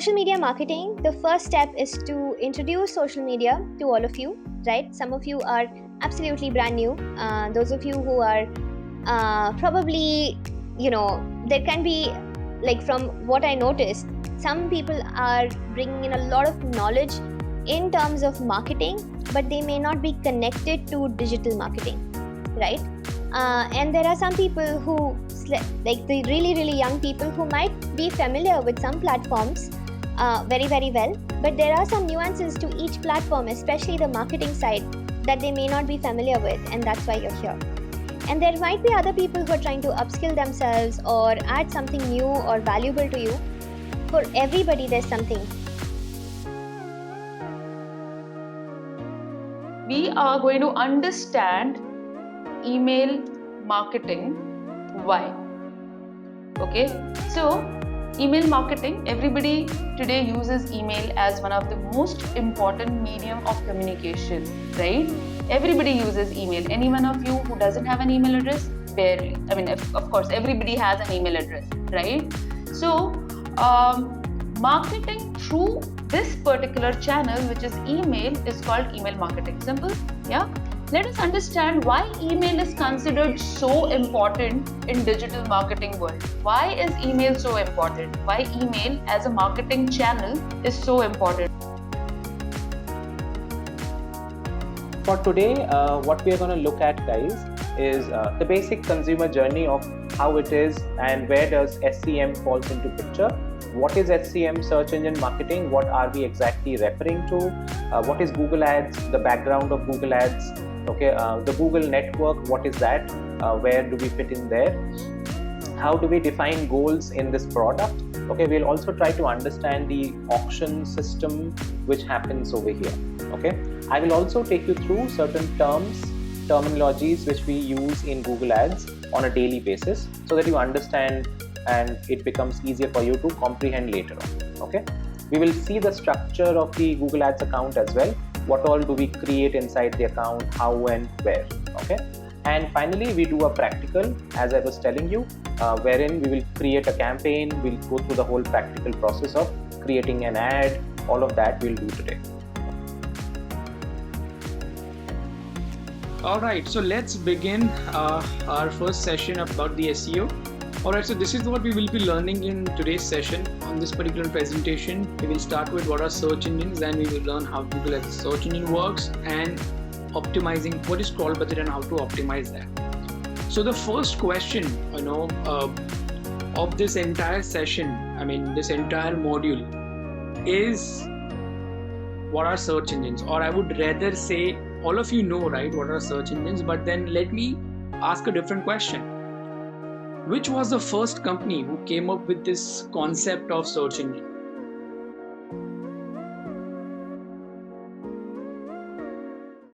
social media marketing, the first step is to introduce social media to all of you, right? Some of you are absolutely brand new. Those of you who are probably, there can be, like from what I noticed, some people are bringing in a lot of knowledge in terms of marketing, but they may not be connected to digital marketing, right? And there are some people who, like the really, really young people who might be familiar with some platforms very, very well, but there are some nuances to each platform, especially the marketing side, that they may not be familiar with, and that's why you're here. And there might be other people who are trying to upskill themselves or add something new or valuable to you. For everybody, there's something. We are going to understand email marketing. Why? Okay, so email marketing, everybody today uses email as one of the most important medium of communication, right? Everybody uses email. Any one of you who doesn't have an email address? Barely. I mean, of course, everybody has an email address, right? So, marketing through this particular channel, which is email, is called email marketing. Simple, yeah? Let us understand why email is considered so important in digital marketing world. Why is email so important? Why email as a marketing channel is so important? For today, what we are going to look at, guys, is the basic consumer journey of how it is and where does SEM falls into picture. What is SEM, search engine marketing? What are we exactly referring to? What is Google Ads? The background of Google Ads. Okay, the Google network, what is that? Where do we fit in there? How do we define goals in this product? Okay, we'll also try to understand the auction system which happens over here. Okay, I will also take you through certain terminologies which we use in Google Ads on a daily basis so that you understand and it becomes easier for you to comprehend later on. Okay, we will see the structure of the Google Ads account as well. What all do we create inside the account, how and where. Okay, and finally we do a practical, as I was telling you, wherein we will create a campaign. We'll go through the whole practical process of creating an ad. All of that we'll do today. Alright, so let's begin our first session about the SEO. Alright, so this is what we will be learning in today's session. On this particular presentation, we will start with what are search engines, then we will learn how Google as a search engine works and optimizing what is scroll budget and how to optimize that. So the first question, of this entire session, this entire module is what are search engines, or I would rather say all of you know, right, what are search engines, but then let me ask a different question. Which was the first company who came up with this concept of search engine?